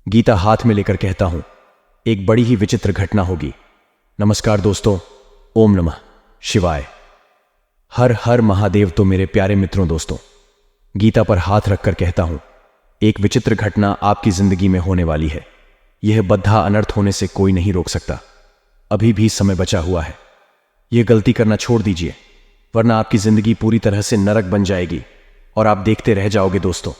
गीता हाथ में लेकर कहता हूं, एक बड़ी ही विचित्र घटना होगी। नमस्कार दोस्तों, ओम नमः शिवाय। हर हर महादेव। तो मेरे प्यारे मित्रों दोस्तों, गीता पर हाथ रखकर कहता हूं, एक विचित्र घटना आपकी जिंदगी में होने वाली है। यह बद्धा अनर्थ होने से कोई नहीं रोक सकता। अभी भी समय बचा हुआ है। यह गलती करना छोड़ दीजिए, वरना आपकी जिंदगी पूरी तरह से नरक बन जाएगी और आप देखते रह जाओगे। दोस्तों,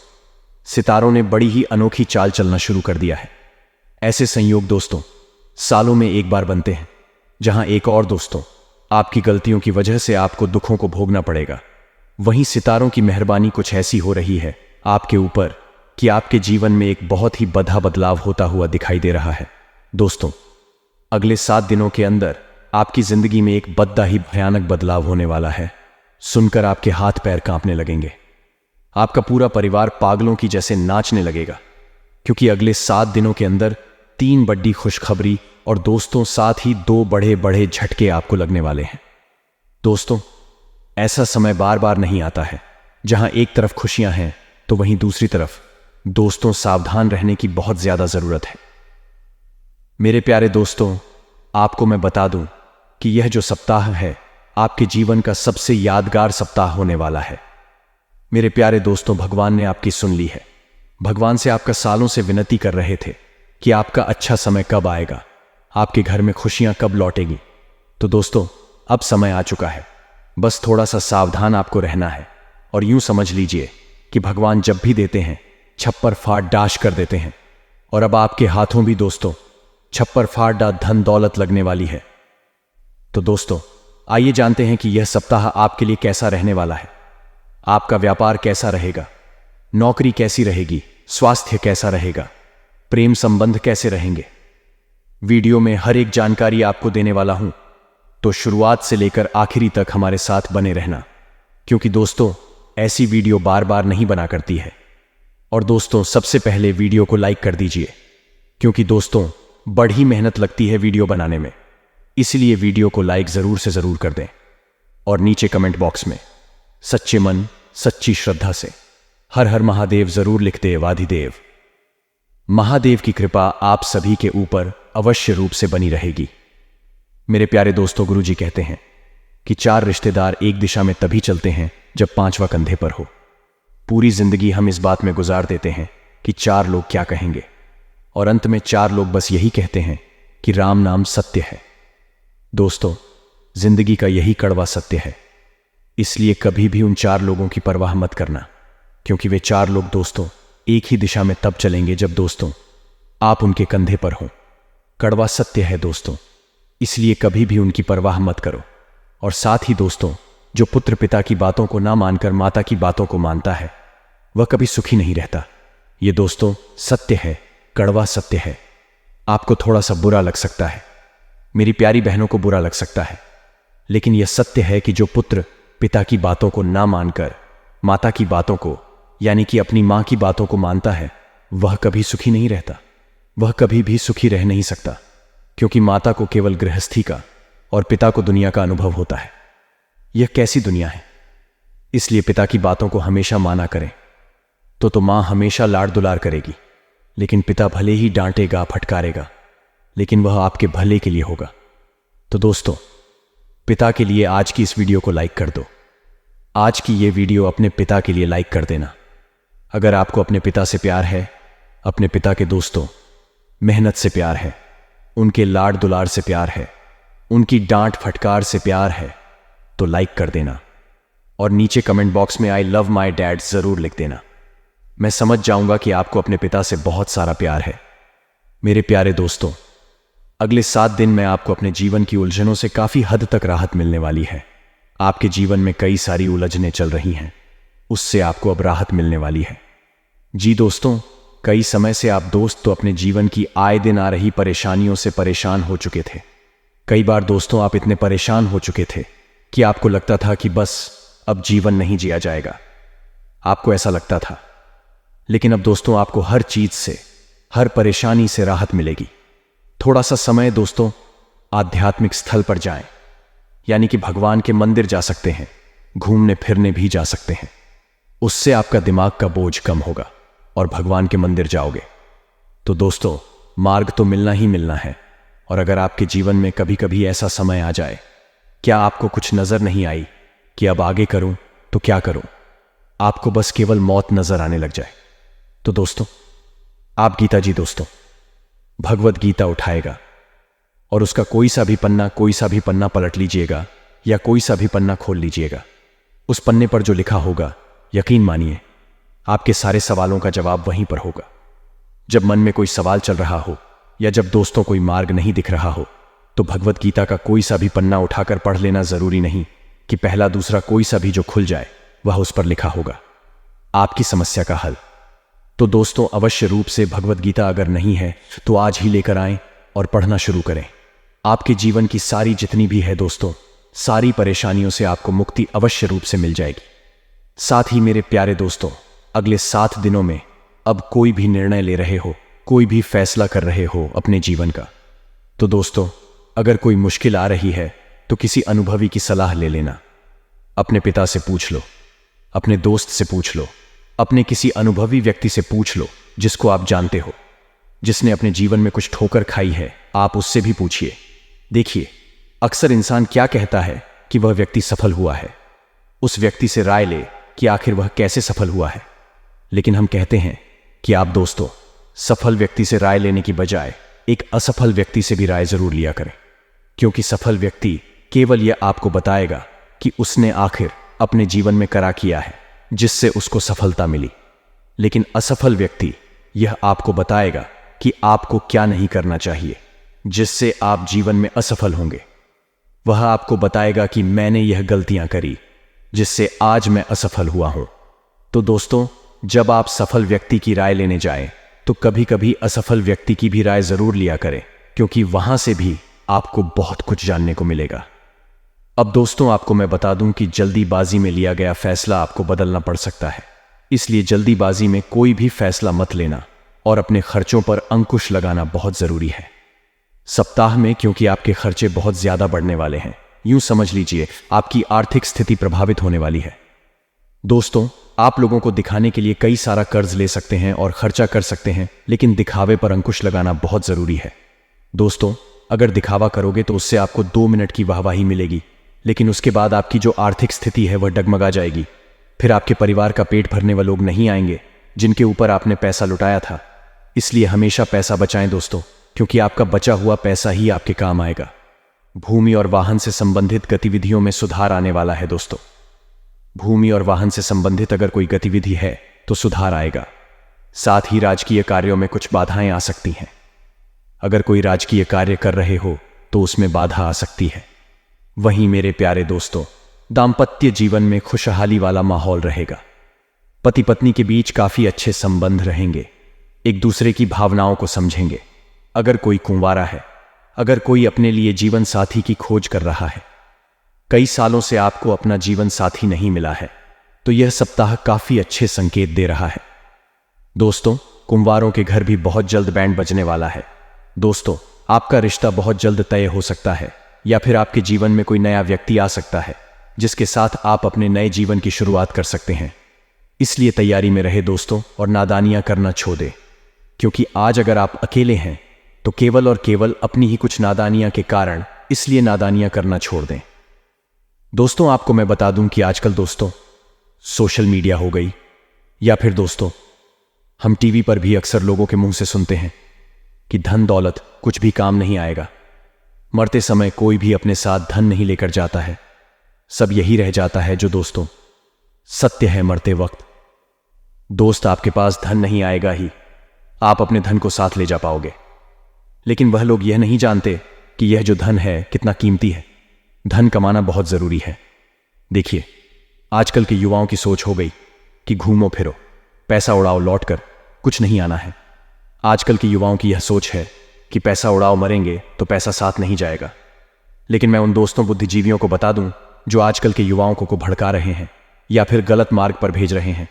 सितारों ने बड़ी ही अनोखी चाल चलना शुरू कर दिया है। ऐसे संयोग दोस्तों सालों में एक बार बनते हैं, जहां एक और दोस्तों आपकी गलतियों की वजह से आपको दुखों को भोगना पड़ेगा। वहीं सितारों की मेहरबानी कुछ ऐसी हो रही है आपके ऊपर कि आपके जीवन में एक बहुत ही बड़ा बदलाव होता हुआ दिखाई दे रहा है। दोस्तों, अगले 7 दिनों के अंदर आपकी जिंदगी में एक बड़ा ही भयानक बदलाव होने वाला है। सुनकर आपके हाथ पैर कांपने लगेंगे। आपका पूरा परिवार पागलों की जैसे नाचने लगेगा, क्योंकि अगले 7 दिनों के अंदर 3 बड़ी खुशखबरी और दोस्तों साथ ही 2 बड़े बड़े झटके आपको लगने वाले हैं। दोस्तों, ऐसा समय बार बार नहीं आता है जहां एक तरफ खुशियां हैं तो वहीं दूसरी तरफ दोस्तों सावधान रहने की बहुत ज्यादा जरूरत है। मेरे प्यारे दोस्तों, आपको मैं बता दूं कि यह जो सप्ताह है आपके जीवन का सबसे यादगार सप्ताह होने वाला है। मेरे प्यारे दोस्तों, भगवान ने आपकी सुन ली है। भगवान से आपका सालों से विनती कर रहे थे कि आपका अच्छा समय कब आएगा, आपके घर में खुशियां कब लौटेगी। तो दोस्तों, अब समय आ चुका है। बस थोड़ा सा सावधान आपको रहना है और यूं समझ लीजिए कि भगवान जब भी देते हैं छप्पर फाड़ डाश कर देते हैं। और अब आपके हाथों भी दोस्तों छप्पर फाड़ डा धन दौलत लगने वाली है। तो दोस्तों, आइए जानते हैं कि यह सप्ताह आपके लिए कैसा रहने वाला है। आपका व्यापार कैसा रहेगा, नौकरी कैसी रहेगी, स्वास्थ्य कैसा रहेगा, प्रेम संबंध कैसे रहेंगे। वीडियो में हर एक जानकारी आपको देने वाला हूं, तो शुरुआत से लेकर आखिरी तक हमारे साथ बने रहना, क्योंकि दोस्तों ऐसी वीडियो बार बार नहीं बना करती है। और दोस्तों, सबसे पहले वीडियो को लाइक कर दीजिए, क्योंकि दोस्तों बड़ी मेहनत लगती है वीडियो बनाने में, इसलिए वीडियो को लाइक जरूर से जरूर कर दें। और नीचे कमेंट बॉक्स में सच्चे मन सच्ची श्रद्धा से हर हर महादेव जरूर लिख दे। वाधिदेव महादेव की कृपा आप सभी के ऊपर अवश्य रूप से बनी रहेगी। मेरे प्यारे दोस्तों, गुरुजी कहते हैं कि 4 रिश्तेदार एक दिशा में तभी चलते हैं जब 5वां कंधे पर हो। पूरी जिंदगी हम इस बात में गुजार देते हैं कि 4 लोग क्या कहेंगे, और अंत में 4 लोग बस यही कहते हैं कि राम नाम सत्य है। दोस्तों, जिंदगी का यही कड़वा सत्य है। इसलिए कभी भी उन 4 लोगों की परवाह मत करना, क्योंकि वे 4 लोग दोस्तों एक ही दिशा में तब चलेंगे जब दोस्तों आप उनके कंधे पर हो। कड़वा सत्य है दोस्तों, इसलिए कभी भी उनकी परवाह मत करो। और साथ ही दोस्तों, जो पुत्र पिता की बातों को ना मानकर माता की बातों को मानता है, वह कभी सुखी नहीं रहता। यह दोस्तों सत्य है, कड़वा सत्य है। आपको थोड़ा सा बुरा लग सकता है, मेरी प्यारी बहनों को बुरा लग सकता है, लेकिन यह सत्य है कि जो पुत्र पिता की बातों को ना मानकर माता की बातों को, यानी कि अपनी मां की बातों को मानता है, वह कभी सुखी नहीं रहता। वह कभी भी सुखी रह नहीं सकता, क्योंकि माता को केवल गृहस्थी का और पिता को दुनिया का अनुभव होता है। यह कैसी दुनिया है। इसलिए पिता की बातों को हमेशा माना करें, तो मां हमेशा लाड़ दुलार करेगी। लेकिन पिता भले ही डांटेगा फटकारेगा, लेकिन वह आपके भले के लिए होगा। तो दोस्तों, पिता के लिए आज की इस वीडियो को लाइक कर दो। आज की ये वीडियो अपने पिता के लिए लाइक कर देना। अगर आपको अपने पिता से प्यार है, अपने पिता के दोस्तों मेहनत से प्यार है, उनके लाड़ दुलार से प्यार है, उनकी डांट फटकार से प्यार है, तो लाइक कर देना। और नीचे कमेंट बॉक्स में आई लव माई डैड जरूर लिख देना। मैं समझ जाऊंगा कि आपको अपने पिता से बहुत सारा प्यार है। मेरे प्यारे दोस्तों, अगले 7 दिन में आपको अपने जीवन की उलझनों से काफी हद तक राहत मिलने वाली है। आपके जीवन में कई सारी उलझनें चल रही हैं, उससे आपको अब राहत मिलने वाली है। जी दोस्तों, कई समय से आप दोस्त तो अपने जीवन की आए दिन आ रही परेशानियों से परेशान हो चुके थे। कई बार दोस्तों आप इतने परेशान हो चुके थे कि आपको लगता था कि बस अब जीवन नहीं जिया जाएगा। आपको ऐसा लगता था, लेकिन अब दोस्तों आपको हर चीज से, हर परेशानी से राहत मिलेगी। थोड़ा सा समय दोस्तों आध्यात्मिक स्थल पर जाएं, यानी कि भगवान के मंदिर जा सकते हैं, घूमने फिरने भी जा सकते हैं। उससे आपका दिमाग का बोझ कम होगा और भगवान के मंदिर जाओगे तो दोस्तों, मार्ग तो मिलना ही मिलना है। और अगर आपके जीवन में कभी कभी ऐसा समय आ जाए, क्या आपको कुछ नजर नहीं आई कि अब आगे करूं तो क्या करूं, आपको बस केवल मौत नजर आने लग जाए, तो दोस्तों, आप गीता जी दोस्तों भगवत गीता उठाएगा और उसका कोई सा भी पन्ना पलट लीजिएगा या कोई सा भी पन्ना खोल लीजिएगा। उस पन्ने पर जो लिखा होगा, यकीन मानिए आपके सारे सवालों का जवाब वहीं पर होगा। जब मन में कोई सवाल चल रहा हो या जब दोस्तों कोई मार्ग नहीं दिख रहा हो, तो भगवत गीता का कोई सा भी पन्ना उठाकर पढ़ लेना जरूरी नहीं कि पहला दूसरा कोई सा भी जो खुल जाए वह उस पर लिखा होगा आपकी समस्या का हल। तो दोस्तों, अवश्य रूप से भगवत गीता अगर नहीं है तो आज ही लेकर आएं और पढ़ना शुरू करें। आपके जीवन की सारी जितनी भी है दोस्तों, सारी परेशानियों से आपको मुक्ति अवश्य रूप से मिल जाएगी। साथ ही मेरे प्यारे दोस्तों, अगले 7 दिनों में अब कोई भी निर्णय ले रहे हो, कोई भी फैसला कर रहे हो अपने जीवन का, तो दोस्तों, अगर कोई मुश्किल आ रही है तो किसी अनुभवी की सलाह ले लेना। अपने पिता से पूछ लो, अपने दोस्त से पूछ लो, अपने किसी अनुभवी व्यक्ति से पूछ लो जिसको आप जानते हो, जिसने अपने जीवन में कुछ ठोकर खाई है, आप उससे भी पूछिए। देखिए, अक्सर इंसान क्या कहता है कि वह व्यक्ति सफल हुआ है, उस व्यक्ति से राय ले कि आखिर वह कैसे सफल हुआ है। लेकिन हम कहते हैं कि आप दोस्तों, सफल व्यक्ति से राय लेने की बजाय एक असफल व्यक्ति से भी राय जरूर लिया करें, क्योंकि सफल व्यक्ति केवल यह आपको बताएगा कि उसने आखिर अपने जीवन में करा किया है जिससे उसको सफलता मिली, लेकिन असफल व्यक्ति यह आपको बताएगा कि आपको क्या नहीं करना चाहिए जिससे आप जीवन में असफल होंगे। वह आपको बताएगा कि मैंने यह गलतियां करी जिससे आज मैं असफल हुआ हूं। तो दोस्तों, जब आप सफल व्यक्ति की राय लेने जाएं, तो कभी कभी असफल व्यक्ति की भी राय जरूर लिया करें, क्योंकि वहां से भी आपको बहुत कुछ जानने को मिलेगा। अब दोस्तों, आपको मैं बता दूं कि जल्दीबाजी में लिया गया फैसला आपको बदलना पड़ सकता है, इसलिए जल्दीबाजी में कोई भी फैसला मत लेना और अपने खर्चों पर अंकुश लगाना बहुत जरूरी है सप्ताह में, क्योंकि आपके खर्चे बहुत ज्यादा बढ़ने वाले हैं। यूं समझ लीजिए आपकी आर्थिक स्थिति प्रभावित होने वाली है। दोस्तों, आप लोगों को दिखाने के लिए कई सारा कर्ज ले सकते हैं और खर्चा कर सकते हैं, लेकिन दिखावे पर अंकुश लगाना बहुत जरूरी है। दोस्तों, अगर दिखावा करोगे तो उससे आपको 2 मिनट की वाहवाही मिलेगी, लेकिन उसके बाद आपकी जो आर्थिक स्थिति है वह डगमगा जाएगी। फिर आपके परिवार का पेट भरने वाले लोग नहीं आएंगे जिनके ऊपर आपने पैसा लुटाया था। इसलिए हमेशा पैसा बचाएं दोस्तों, क्योंकि आपका बचा हुआ पैसा ही आपके काम आएगा। भूमि और वाहन से संबंधित गतिविधियों में सुधार आने वाला है दोस्तों। भूमि और वाहन से संबंधित अगर कोई गतिविधि है तो सुधार आएगा। साथ ही राजकीय कार्यों में कुछ बाधाएं आ सकती हैं। अगर कोई राजकीय कार्य कर रहे हो तो उसमें बाधा आ सकती है। वहीं मेरे प्यारे दोस्तों, दाम्पत्य जीवन में खुशहाली वाला माहौल रहेगा। पति पत्नी के बीच काफी अच्छे संबंध रहेंगे, एक दूसरे की भावनाओं को समझेंगे। अगर कोई कुंवारा है, अगर कोई अपने लिए जीवन साथी की खोज कर रहा है, कई सालों से आपको अपना जीवन साथी नहीं मिला है, तो यह सप्ताह काफी अच्छे संकेत दे रहा है। दोस्तों, कुंवारों के घर भी बहुत जल्द बैंड बजने वाला है। दोस्तों, आपका रिश्ता बहुत जल्द तय हो सकता है, या फिर आपके जीवन में कोई नया व्यक्ति आ सकता है जिसके साथ आप अपने नए जीवन की शुरुआत कर सकते हैं। इसलिए तैयारी में रहे दोस्तों और नादानियां करना छोड़ दें, क्योंकि आज अगर आप अकेले हैं तो केवल और केवल अपनी ही कुछ नादानियां के कारण इसलिए नादानियां करना छोड़ दें। दोस्तों, आपको मैं बता दूं कि आजकल दोस्तों सोशल मीडिया हो गई, या फिर दोस्तों हम टीवी पर भी अक्सर लोगों के मुंह से सुनते हैं कि धन दौलत कुछ भी काम नहीं आएगा। मरते समय कोई भी अपने साथ धन नहीं लेकर जाता है, सब यही रह जाता है जो दोस्तों सत्य है मरते वक्त। दोस्त, आपके पास धन नहीं आएगा ही, आप अपने धन को साथ ले जा पाओगे, लेकिन वह लोग यह नहीं जानते कि यह जो धन है कितना कीमती है। धन कमाना बहुत जरूरी है। देखिए, आजकल के युवाओं की सोच हो गई कि घूमो फिरो, पैसा उड़ाओ, लौट कर कुछ नहीं आना है। आजकल के युवाओं की यह सोच है कि पैसा उड़ाओ, मरेंगे तो पैसा साथ नहीं जाएगा। लेकिन मैं उन दोस्तों बुद्धिजीवियों को बता दूं जो आजकल के युवाओं को भड़का रहे हैं या फिर गलत मार्ग पर भेज रहे हैं,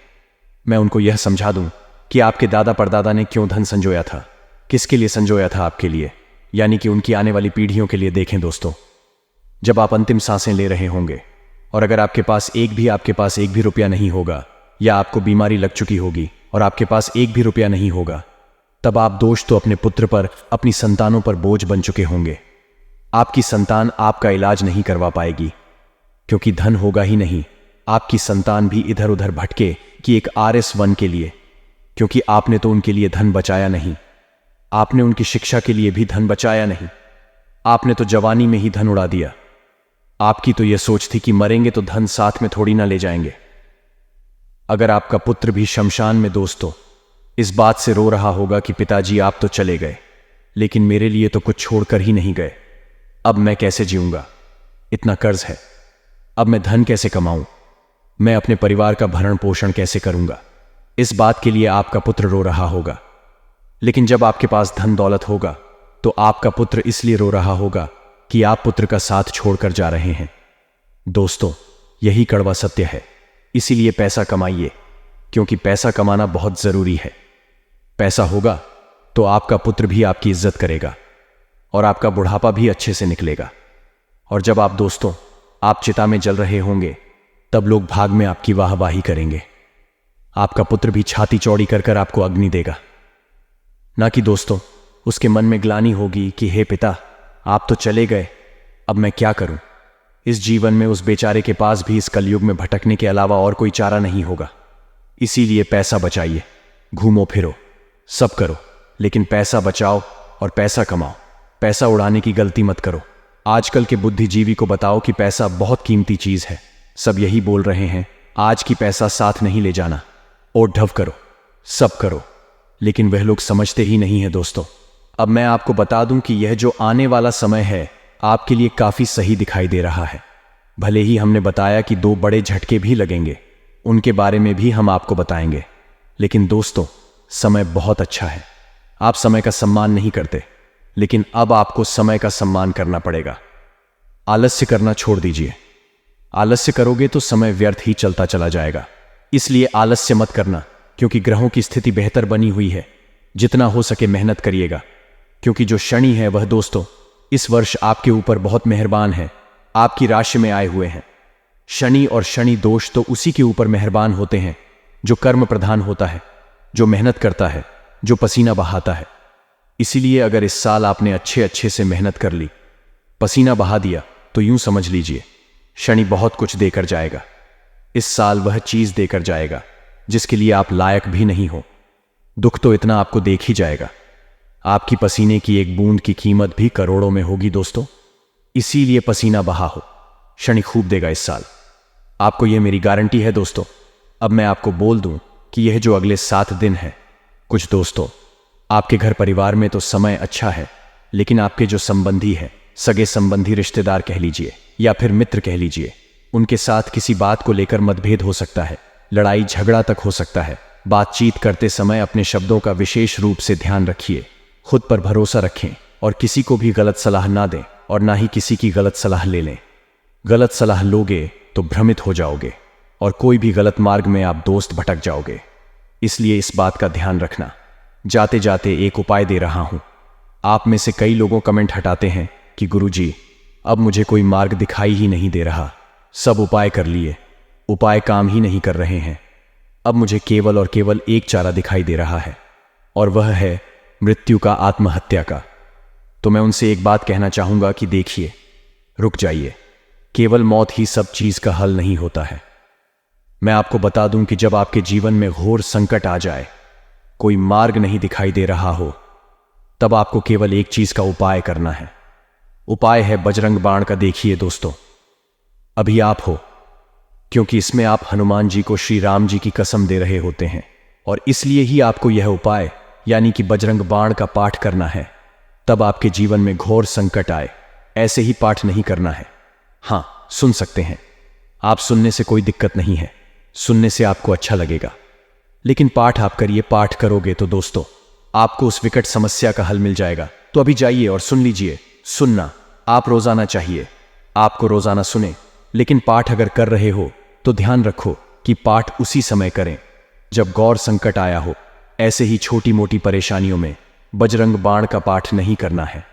मैं उनको यह समझा दूं कि आपके दादा परदादा ने क्यों धन संजोया था, किसके लिए संजोया था, आपके लिए, यानी कि उनकी आने वाली पीढ़ियों के लिए। देखें दोस्तों, जब आप अंतिम सांसें ले रहे होंगे और अगर आपके पास एक भी रुपया नहीं होगा, या आपको बीमारी लग चुकी होगी और आपके पास एक भी रुपया नहीं होगा, तब आप दोष तो अपने पुत्र पर, अपनी संतानों पर बोझ बन चुके होंगे। आपकी संतान आपका इलाज नहीं करवा पाएगी, क्योंकि धन होगा ही नहीं। आपकी संतान भी इधर उधर भटके कि एक RS1 के लिए, क्योंकि आपने तो उनके लिए धन बचाया नहीं। आपने उनकी शिक्षा के लिए भी धन बचाया नहीं। आपने तो जवानी में ही धन उड़ा दिया। आपकी तो यह सोच थी कि मरेंगे तो धन साथ में थोड़ी ना ले जाएंगे। अगर आपका पुत्र भी शमशान में दोस्तों इस बात से रो रहा होगा कि पिताजी आप तो चले गए, लेकिन मेरे लिए तो कुछ छोड़कर ही नहीं गए। अब मैं कैसे जीऊंगा? इतना कर्ज है। अब मैं धन कैसे कमाऊं? मैं अपने परिवार का भरण पोषण कैसे करूंगा? इस बात के लिए आपका पुत्र रो रहा होगा। लेकिन जब आपके पास धन दौलत होगा तो आपका पुत्र इसलिए रो रहा होगा कि आप पुत्र का साथ छोड़कर जा रहे हैं। दोस्तों, यही कड़वा सत्य है। इसीलिए पैसा कमाइए, क्योंकि पैसा कमाना बहुत जरूरी है। पैसा होगा तो आपका पुत्र भी आपकी इज्जत करेगा और आपका बुढ़ापा भी अच्छे से निकलेगा। और जब आप दोस्तों आप चिता में जल रहे होंगे, तब लोग भाग में आपकी वाहवाही करेंगे। आपका पुत्र भी छाती चौड़ी कर कर आपको अग्नि देगा, ना कि दोस्तों उसके मन में ग्लानि होगी कि हे पिता, आप तो चले गए, अब मैं क्या करूं? इस जीवन में उस बेचारे के पास भी इस कलयुग में भटकने के अलावा और कोई चारा नहीं होगा। इसीलिए पैसा बचाइए, घूमो फिरो, सब करो, लेकिन पैसा बचाओ और पैसा कमाओ। पैसा उड़ाने की गलती मत करो। आजकल के बुद्धिजीवी को बताओ कि पैसा बहुत कीमती चीज है। सब यही बोल रहे हैं, आज की पैसा साथ नहीं ले जाना, ओढ़-ढव करो, सब करो, लेकिन वह लोग समझते ही नहीं है दोस्तों। अब मैं आपको बता दूं कि यह जो आने वाला समय है आपके लिए काफी सही दिखाई दे रहा है। भले ही हमने बताया कि 2 बड़े झटके भी लगेंगे, उनके बारे में भी हम आपको बताएंगे, लेकिन दोस्तों समय बहुत अच्छा है। आप समय का सम्मान नहीं करते, लेकिन अब आपको समय का सम्मान करना पड़ेगा। आलस्य करना छोड़ दीजिए। आलस्य करोगे तो समय व्यर्थ ही चलता चला जाएगा। इसलिए आलस्य मत करना, क्योंकि ग्रहों की स्थिति बेहतर बनी हुई है। जितना हो सके मेहनत करिएगा, क्योंकि जो शनि है वह दोस्तों इस वर्ष आपके ऊपर बहुत मेहरबान है, आपकी राशि में आए हुए हैं। शनि और शनि दोष तो उसी के ऊपर मेहरबान होते हैं जो कर्म प्रधान होता है, जो मेहनत करता है, जो पसीना बहाता है। इसीलिए अगर इस साल आपने अच्छे से मेहनत कर ली, पसीना बहा दिया, तो यूं समझ लीजिए शनि बहुत कुछ देकर जाएगा। इस साल वह चीज देकर जाएगा जिसके लिए आप लायक भी नहीं हो। दुख तो इतना आपको देख ही जाएगा। आपकी पसीने की एक बूंद की कीमत भी करोड़ों में होगी दोस्तों। इसीलिए पसीना बहा हो, शनि खूब देगा इस साल, आपको यह मेरी गारंटी है दोस्तों। अब मैं आपको बोल दूं कि यह जो अगले 7 दिन है, कुछ दोस्तों आपके घर परिवार में तो समय अच्छा है, लेकिन आपके जो संबंधी हैं, सगे संबंधी, रिश्तेदार कह लीजिए या फिर मित्र कह लीजिए, उनके साथ किसी बात को लेकर मतभेद हो सकता है, लड़ाई झगड़ा तक हो सकता है। बातचीत करते समय अपने शब्दों का विशेष रूप से ध्यान रखिए, खुद पर भरोसा रखें और किसी को भी गलत सलाह ना दें और ना ही किसी की गलत सलाह ले लें। गलत सलाह लोगे तो भ्रमित हो जाओगे और कोई भी गलत मार्ग में आप दोस्त भटक जाओगे। इसलिए इस बात का ध्यान रखना। जाते जाते एक उपाय दे रहा हूं। आप में से कई लोगों कमेंट हटाते हैं कि गुरुजी अब मुझे कोई मार्ग दिखाई ही नहीं दे रहा, सब उपाय कर लिए, उपाय काम ही नहीं कर रहे हैं। अब मुझे केवल और केवल एक चारा दिखाई दे रहा है और वह है मृत्यु का, आत्महत्या का। तो मैं उनसे एक बात कहना चाहूंगा कि देखिए, रुक जाइए, केवल मौत ही सब चीज का हल नहीं होता है। मैं आपको बता दूं कि जब आपके जीवन में घोर संकट आ जाए, कोई मार्ग नहीं दिखाई दे रहा हो, तब आपको केवल एक चीज का उपाय करना है। उपाय है बजरंग बाण का। देखिए दोस्तों, अभी आप हो, क्योंकि इसमें आप हनुमान जी को श्री राम जी की कसम दे रहे होते हैं और इसलिए ही आपको यह उपाय यानी कि बजरंग बाण का पाठ करना है। तब आपके जीवन में घोर संकट आए, ऐसे ही पाठ नहीं करना है। हां, सुन सकते हैं आप, सुनने से कोई दिक्कत नहीं है, सुनने से आपको अच्छा लगेगा, लेकिन पाठ आप करिए। पाठ करोगे तो दोस्तों आपको उस विकट समस्या का हल मिल जाएगा। तो अभी जाइए और सुन लीजिए। सुनना आप रोजाना चाहिए, आपको रोजाना सुने, लेकिन पाठ अगर कर रहे हो तो ध्यान रखो कि पाठ उसी समय करें जब गौर संकट आया हो। ऐसे ही छोटी मोटी परेशानियों में बजरंग बाण का पाठ नहीं करना है।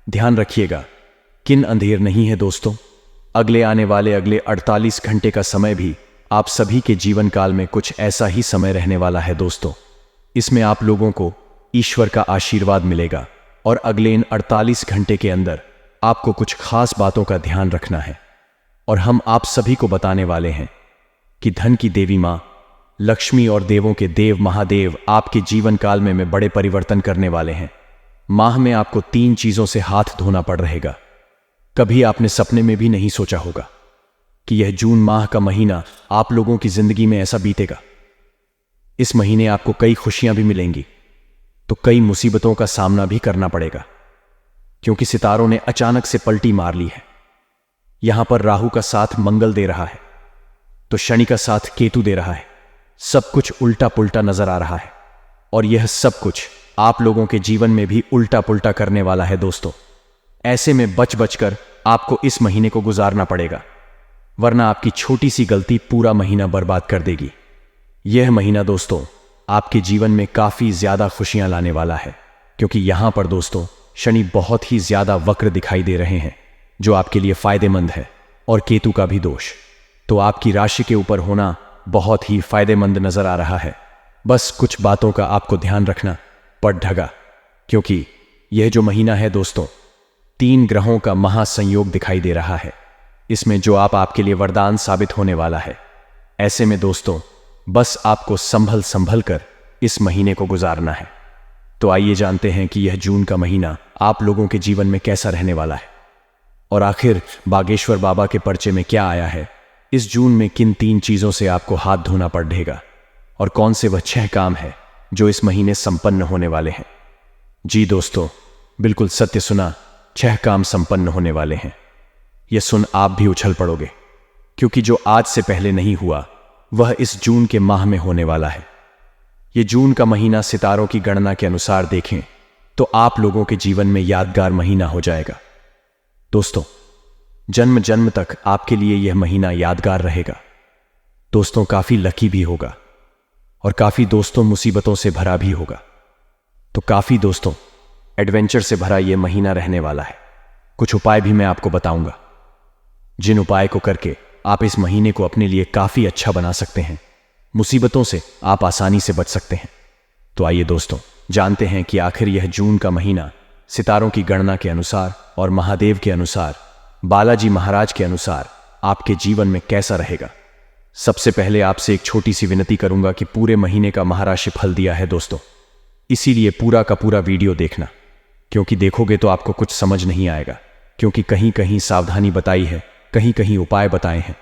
ध्यान रखिएगा, किन अंधेर नहीं है दोस्तों। अगले आने वाले अगले 48 घंटे का समय भी आप सभी के जीवन काल में कुछ ऐसा ही समय रहने वाला है दोस्तों। इसमें आप लोगों को ईश्वर का आशीर्वाद मिलेगा और अगले इन 48 घंटे के अंदर आपको कुछ खास बातों का ध्यान रखना है। और हम आप सभी को बताने वाले हैं कि धन की देवी मां लक्ष्मी और देवों के देव महादेव आपके जीवन काल में बड़े परिवर्तन करने वाले हैं। माह में आपको 3 चीजों से हाथ धोना पड़ रहेगा। कभी आपने सपने में भी नहीं सोचा होगा कि यह जून माह का महीना आप लोगों की जिंदगी में ऐसा बीतेगा। इस महीने आपको कई खुशियां भी मिलेंगी तो कई मुसीबतों का सामना भी करना पड़ेगा, क्योंकि सितारों ने अचानक से पलटी मार ली है। यहां पर राहु का साथ मंगल दे रहा है तो शनि का साथ केतु दे रहा है। सब कुछ उल्टा पुल्टा नजर आ रहा है और यह सब कुछ आप लोगों के जीवन में भी उल्टा पुल्टा करने वाला है दोस्तों। ऐसे में बच बचकर आपको इस महीने को गुजारना पड़ेगा, वरना आपकी छोटी सी गलती पूरा महीना बर्बाद कर देगी। यह महीना दोस्तों आपके जीवन में काफी ज्यादा खुशियां लाने वाला है, क्योंकि यहां पर दोस्तों शनि बहुत ही ज्यादा वक्र दिखाई दे रहे हैं, जो आपके लिए फायदेमंद है, और केतु का भी दोष तो आपकी राशि के ऊपर होना बहुत ही फायदेमंद नजर आ रहा है। बस कुछ बातों का आपको ध्यान रखना पड़ेगा, क्योंकि यह जो महीना है दोस्तों 3 ग्रहों का महासंयोग दिखाई दे रहा है। इसमें जो आपके लिए वरदान साबित होने वाला है। ऐसे में दोस्तों बस आपको संभल कर इस महीने को गुजारना है। तो आइए जानते हैं कि यह जून का महीना आप लोगों के जीवन में कैसा रहने वाला है, और आखिर बागेश्वर बाबा के पर्चे में क्या आया है। इस जून में किन 3 चीजों से आपको हाथ धोना पड़ेगा और कौन से वह 6 काम है जो इस महीने संपन्न होने वाले हैं। जी दोस्तों, बिल्कुल सत्य सुना, 6 काम संपन्न होने वाले हैं। यह सुन आप भी उछल पड़ोगे, क्योंकि जो आज से पहले नहीं हुआ वह इस जून के माह में होने वाला है। यह जून का महीना सितारों की गणना के अनुसार देखें तो आप लोगों के जीवन में यादगार महीना हो जाएगा। दोस्तों जन्म जन्म तक आपके लिए यह महीना यादगार रहेगा। दोस्तों काफी लकी भी होगा और काफी दोस्तों मुसीबतों से भरा भी होगा। तो काफी दोस्तों एडवेंचर से भरा यह महीना रहने वाला है। कुछ उपाय भी मैं आपको बताऊंगा, जिन उपाय को करके आप इस महीने को अपने लिए काफी अच्छा बना सकते हैं। मुसीबतों से आप आसानी से बच सकते हैं। तो आइए दोस्तों जानते हैं कि आखिर यह जून का महीना सितारों की गणना के अनुसार और महादेव के अनुसार, बालाजी महाराज के अनुसार आपके जीवन में कैसा रहेगा। सबसे पहले आपसे एक छोटी सी विनती करूंगा कि पूरे महीने का महाराशि फल दिया है दोस्तों, इसीलिए पूरा का पूरा वीडियो देखना, क्योंकि देखोगे तो आपको कुछ समझ नहीं आएगा, क्योंकि कहीं कहीं सावधानी बताई है, कहीं कहीं उपाय बताए हैं,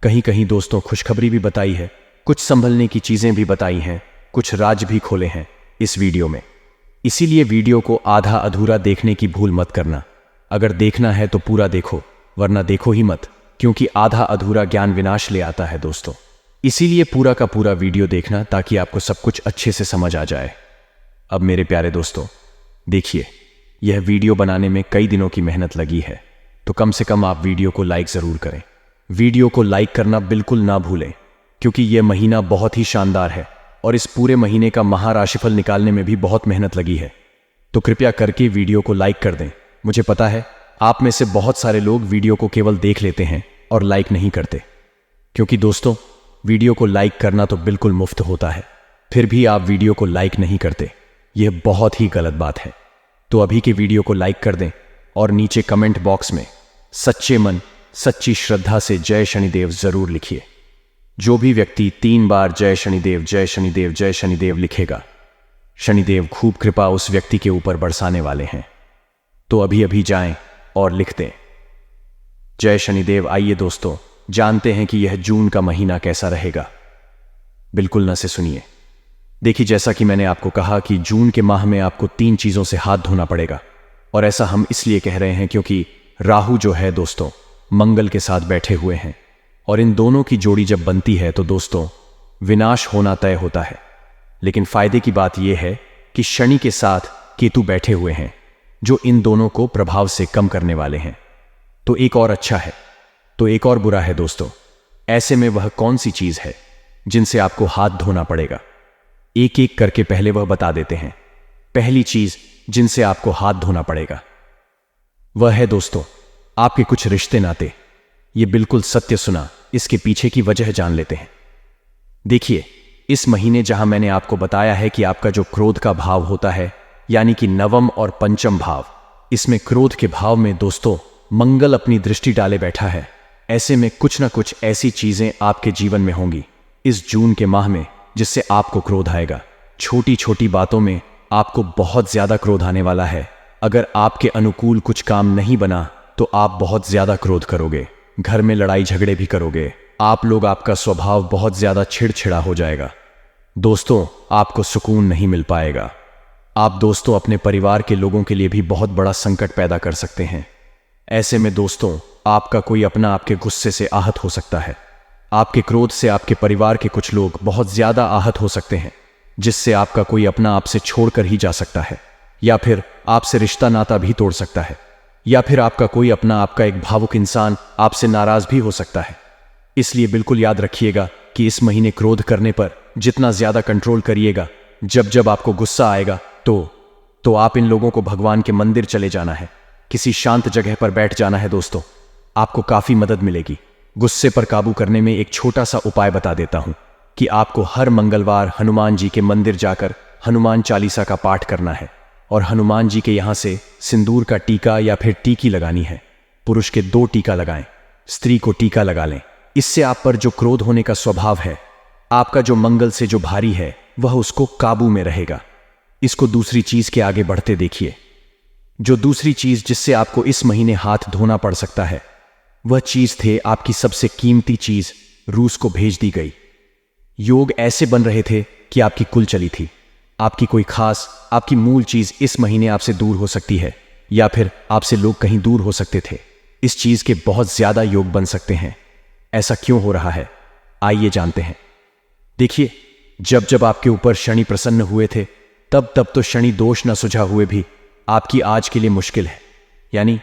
कहीं कहीं दोस्तों खुशखबरी भी बताई है, कुछ संभलने की चीजें भी बताई हैं, कुछ राज भी खोले हैं इस वीडियो में। इसीलिए वीडियो को आधा अधूरा देखने की भूल मत करना। अगर देखना है तो पूरा देखो, वरना देखो ही मत, क्योंकि आधा अधूरा ज्ञान विनाश ले आता है दोस्तों। इसीलिए पूरा का पूरा वीडियो देखना, ताकि आपको सब कुछ अच्छे से समझ आ जाए। अब मेरे प्यारे दोस्तों देखिए, यह वीडियो बनाने में कई दिनों की मेहनत लगी है, तो कम से कम आप वीडियो को लाइक जरूर करें। वीडियो को लाइक करना बिल्कुल ना भूलें, क्योंकि यह महीना बहुत ही शानदार है और इस पूरे महीने का महाराशिफल निकालने में भी बहुत मेहनत लगी है। तो कृपया करके वीडियो को लाइक कर दें। मुझे पता है आप में से बहुत सारे लोग वीडियो को केवल देख लेते हैं और लाइक नहीं करते, क्योंकि दोस्तों वीडियो को लाइक करना तो बिल्कुल मुफ्त होता है, फिर भी आप वीडियो को लाइक नहीं करते। यह बहुत ही गलत बात है। तो अभी के वीडियो को लाइक कर दें और नीचे कमेंट बॉक्स में सच्चे मन सच्ची श्रद्धा से जय शनिदेव जरूर लिखिए। जो भी व्यक्ति 3 बार जय शनिदेव जय शनिदेव जय शनिदेव लिखेगा, शनिदेव खूब कृपा उस व्यक्ति के ऊपर बरसाने वाले हैं। तो अभी अभी जाएं और लिख दें जय शनिदेव। आइए दोस्तों जानते हैं कि यह जून का महीना कैसा रहेगा। बिल्कुल न से सुनिए। देखिए, जैसा कि मैंने आपको कहा कि जून के माह में आपको 3 चीजों से हाथ धोना पड़ेगा, और ऐसा हम इसलिए कह रहे हैं क्योंकि राहु जो है दोस्तों मंगल के साथ बैठे हुए हैं, और इन दोनों की जोड़ी जब बनती है तो दोस्तों विनाश होना तय होता है। लेकिन फायदे की बात यह है कि शनि के साथ केतु बैठे हुए हैं, जो इन दोनों को प्रभाव से कम करने वाले हैं। तो एक और अच्छा है तो एक और बुरा है दोस्तों। ऐसे में वह कौन सी चीज है जिनसे आपको हाथ धोना पड़ेगा, एक एक करके पहले वह बता देते हैं। पहली चीज जिनसे आपको हाथ धोना पड़ेगा वह है दोस्तों आपके कुछ रिश्ते नाते। ये बिल्कुल सत्य सुना, इसके पीछे की वजह जान लेते हैं। देखिए, इस महीने जहां मैंने आपको बताया है कि आपका जो क्रोध का भाव होता है, यानी कि नवम और पंचम भाव, इसमें क्रोध के भाव में दोस्तों मंगल अपनी दृष्टि डाले बैठा है। ऐसे में कुछ ना कुछ ऐसी चीजें आपके जीवन में होंगी इस जून के माह में जिससे आपको क्रोध आएगा। छोटी छोटी बातों में आपको बहुत ज्यादा क्रोध आने वाला है। अगर आपके अनुकूल कुछ काम नहीं बना तो आप बहुत ज्यादा क्रोध करोगे, घर में लड़ाई झगड़े भी करोगे। आपका स्वभाव बहुत ज्यादा चिड़चिड़ा हो जाएगा। दोस्तों, आपको सुकून नहीं मिल पाएगा। आप दोस्तों अपने परिवार के लोगों के लिए भी बहुत बड़ा संकट पैदा कर सकते हैं। ऐसे में दोस्तों आपका कोई अपना आपके गुस्से से आहत हो सकता है। आपके क्रोध से आपके परिवार के कुछ लोग बहुत ज्यादा आहत हो सकते हैं, जिससे आपका कोई अपना आपसे छोड़कर ही जा सकता है, या फिर आपसे रिश्ता नाता भी तोड़ सकता है, या फिर आपका कोई अपना आपका एक भावुक इंसान आपसे नाराज भी हो सकता है। इसलिए बिल्कुल याद रखिएगा कि इस महीने क्रोध करने पर जितना ज्यादा कंट्रोल करिएगा, जब जब आपको गुस्सा आएगा तो आप इन लोगों को भगवान के मंदिर चले जाना है, किसी शांत जगह पर बैठ जाना है। दोस्तों, आपको काफी मदद मिलेगी। गुस्से पर काबू करने में एक छोटा सा उपाय बता देता हूं कि आपको हर मंगलवार हनुमान जी के मंदिर जाकर हनुमान चालीसा का पाठ करना है और हनुमान जी के यहां से सिंदूर का टीका या फिर टीकी लगानी है। पुरुष के 2 टीका लगाएं, स्त्री को टीका लगा लें। इससे आप पर जो क्रोध होने का स्वभाव है, आपका जो मंगल से जो भारी है, वह उसको काबू में रहेगा। इसको दूसरी चीज के आगे बढ़ते देखिए। जो दूसरी चीज जिससे आपको इस महीने हाथ धोना पड़ सकता है, वह चीज थे आपकी सबसे कीमती चीज रूस को भेज दी गई। योग ऐसे बन रहे थे कि आपकी कुल चली थी। आपकी कोई खास आपकी मूल चीज इस महीने आपसे दूर हो सकती है, या फिर आपसे लोग कहीं दूर हो सकते थे। इस चीज के बहुत ज्यादा योग बन सकते हैं। ऐसा क्यों हो रहा है, आइए जानते हैं। देखिए, जब जब आपके ऊपर शनि प्रसन्न हुए थे, तब तो शनि दोष न सुझा हुए भी आपकी आज के लिए मुश्किल है। यानी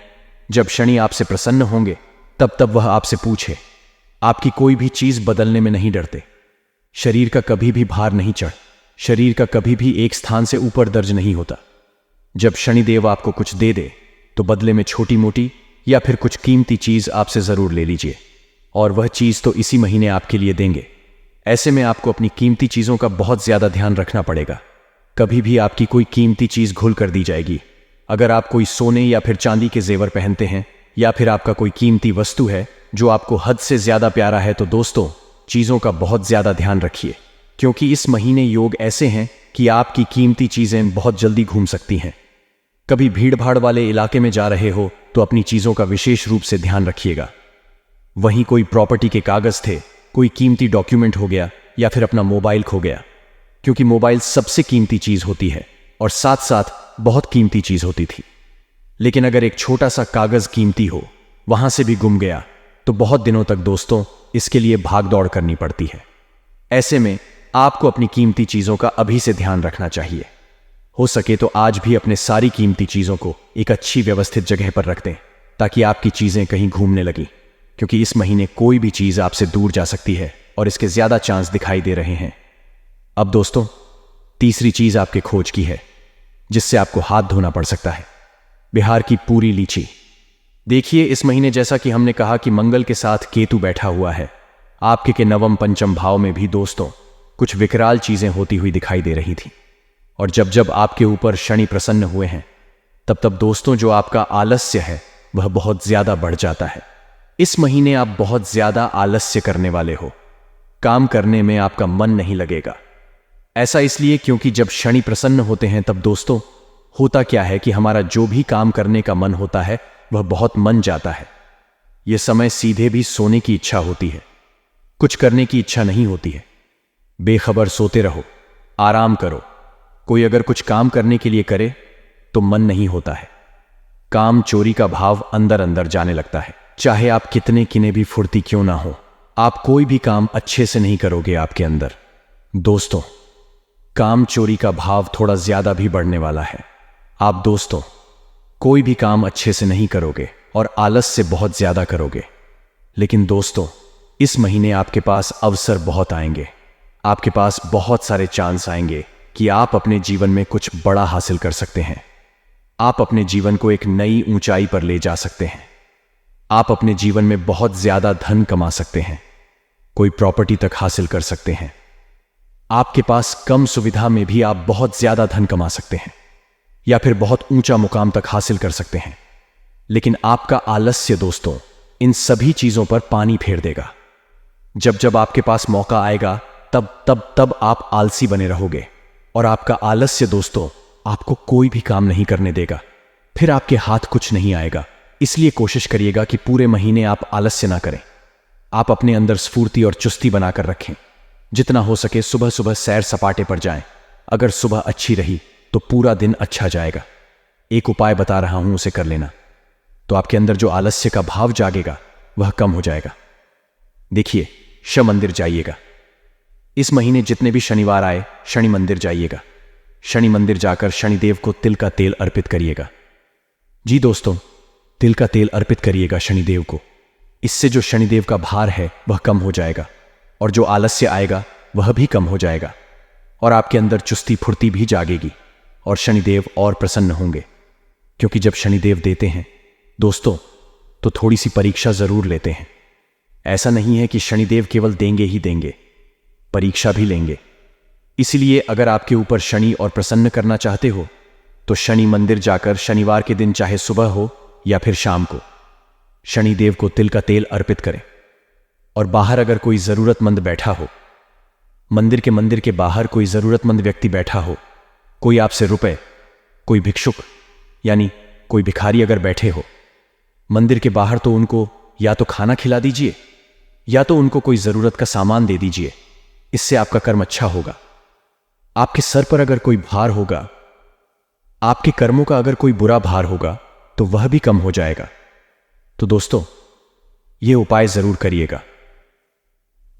जब शनि आपसे प्रसन्न होंगे तब वह आपसे पूछे। आपकी कोई भी चीज बदलने में नहीं डरते। शरीर का कभी भी भार नहीं चढ़, शरीर का कभी भी एक स्थान से ऊपर दर्ज नहीं होता। जब शनिदेव आपको कुछ दे दे तो बदले में छोटी मोटी या फिर कुछ कीमती चीज आपसे जरूर ले लीजिए, और वह चीज तो इसी महीने आपके लिए देंगे। ऐसे में आपको अपनी कीमती चीजों का बहुत ज्यादा ध्यान रखना पड़ेगा। कभी भी आपकी कोई कीमती चीज घुल कर दी जाएगी। अगर आप कोई सोने या फिर चांदी के जेवर पहनते हैं, या फिर आपका कोई कीमती वस्तु है जो आपको हद से ज्यादा प्यारा है, तो दोस्तों चीजों का बहुत ज्यादा ध्यान रखिए, क्योंकि इस महीने योग ऐसे हैं कि आपकी कीमती चीजें बहुत जल्दी घूम सकती हैं। कभी भीड़ भाड़ वाले इलाके में जा रहे हो तो अपनी चीजों का विशेष रूप से ध्यान रखिएगा। वहीं कोई प्रॉपर्टी के कागज थे, कोई कीमती डॉक्यूमेंट हो गया, या फिर अपना मोबाइल खो गया, क्योंकि मोबाइल सबसे कीमती चीज होती है और साथ साथ बहुत कीमती चीज होती थी। लेकिन अगर एक छोटा सा कागज कीमती हो वहां से भी गुम गया तो बहुत दिनों तक दोस्तों इसके लिए भाग दौड़ करनी पड़ती है। ऐसे में आपको अपनी कीमती चीजों का अभी से ध्यान रखना चाहिए। हो सके तो आज भी अपने सारी कीमती चीजों को एक अच्छी व्यवस्थित जगह पर रख दें, ताकि आपकी चीजें कहीं घूमने लगी, क्योंकि इस महीने कोई भी चीज आपसे दूर जा सकती है और इसके ज्यादा चांस दिखाई दे रहे हैं। अब दोस्तों, तीसरी चीज आपके खोज की है, जिससे आपको हाथ धोना पड़ सकता है। बिहार की पूरी लीची। देखिए, इस महीने जैसा कि हमने कहा कि मंगल के साथ केतु बैठा हुआ है, आपके के नवम पंचम भाव में भी दोस्तों कुछ विकराल चीजें होती हुई दिखाई दे रही थी। और जब जब आपके ऊपर शनि प्रसन्न हुए हैं, तब दोस्तों जो आपका आलस्य है वह बहुत ज्यादा बढ़ जाता है। इस महीने आप बहुत ज्यादा आलस्य करने वाले हो। काम करने में आपका मन नहीं लगेगा। ऐसा इसलिए क्योंकि जब शनि प्रसन्न होते हैं तब दोस्तों होता क्या है कि हमारा जो भी काम करने का मन होता है वह बहुत मन जाता है। यह समय सीधे भी सोने की इच्छा होती है, कुछ करने की इच्छा नहीं होती है। बेखबर सोते रहो, आराम करो। कोई अगर कुछ काम करने के लिए करे तो मन नहीं होता है। काम चोरी का भाव अंदर अंदर जाने लगता है। चाहे आप कितने किने भी फुर्ती क्यों ना हो, आप कोई भी काम अच्छे से नहीं करोगे आपके अंदर। दोस्तों, काम चोरी का भाव थोड़ा ज्यादा भी बढ़ने वाला है। आप दोस्तों कोई भी काम अच्छे से नहीं करोगे और आलस से बहुत ज्यादा करोगे। लेकिन दोस्तों, इस महीने आपके पास अवसर बहुत आएंगे। आपके पास बहुत सारे चांस आएंगे कि आप अपने जीवन में कुछ बड़ा हासिल कर सकते हैं। आप अपने जीवन को एक नई ऊंचाई पर ले जा सकते हैं। आप अपने जीवन में बहुत ज्यादा धन कमा सकते हैं, कोई प्रॉपर्टी तक हासिल कर सकते हैं। आपके पास कम सुविधा में भी आप बहुत ज्यादा धन कमा सकते हैं या फिर बहुत ऊंचा मुकाम तक हासिल कर सकते हैं। लेकिन आपका आलस्य दोस्तों इन सभी चीजों पर पानी फेर देगा। जब जब आपके पास मौका आएगा तब आप आलसी बने रहोगे और आपका आलस्य दोस्तों आपको कोई भी काम नहीं करने देगा। फिर आपके हाथ कुछ नहीं आएगा। इसलिए कोशिश करिएगा कि पूरे महीने आप आलस्य ना करें। आप अपने अंदर स्फूर्ति और चुस्ती बनाकर रखें। जितना हो सके सुबह सुबह सैर सपाटे पर जाएं। अगर सुबह अच्छी रही तो पूरा दिन अच्छा जाएगा। एक उपाय बता रहा हूं, उसे कर लेना तो आपके अंदर जो आलस्य का भाव जागेगा वह कम हो जाएगा। देखिए, शनि मंदिर जाइएगा। इस महीने जितने भी शनिवार आए शनि मंदिर जाइएगा। शनि मंदिर जाकर शनिदेव को तिल का तेल अर्पित करिएगा। जी दोस्तों, तिल का तेल अर्पित करिएगा शनिदेव को। इससे जो शनिदेव का भार है वह कम हो जाएगा और जो आलस्य आएगा वह भी कम हो जाएगा और आपके अंदर चुस्ती फुर्ती भी जागेगी और शनिदेव और प्रसन्न होंगे। क्योंकि जब शनिदेव देते हैं दोस्तों तो थोड़ी सी परीक्षा जरूर लेते हैं। ऐसा नहीं है कि शनिदेव केवल देंगे ही देंगे, परीक्षा भी लेंगे। इसलिए अगर आपके ऊपर शनि और प्रसन्न करना चाहते हो तो शनि मंदिर जाकर शनिवार के दिन चाहे सुबह हो या फिर शाम को शनिदेव को तिल का तेल अर्पित करें। और बाहर अगर कोई जरूरतमंद बैठा हो, मंदिर के बाहर कोई जरूरतमंद व्यक्ति बैठा हो, कोई आपसे रुपए, कोई भिक्षुक यानी कोई भिखारी अगर बैठे हो मंदिर के बाहर, तो उनको या तो खाना खिला दीजिए या तो उनको कोई जरूरत का सामान दे दीजिए। इससे आपका कर्म अच्छा होगा। आपके सर पर अगर कोई भार होगा, आपके कर्मों का अगर कोई बुरा भार होगा तो वह भी कम हो जाएगा। तो दोस्तों यह उपाय जरूर करिएगा।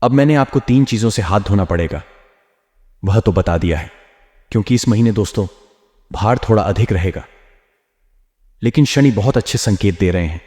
अब मैंने आपको 3 चीजों से हाथ धोना पड़ेगा वह तो बता दिया है, क्योंकि इस महीने दोस्तों भार थोड़ा अधिक रहेगा। लेकिन शनि बहुत अच्छे संकेत दे रहे हैं।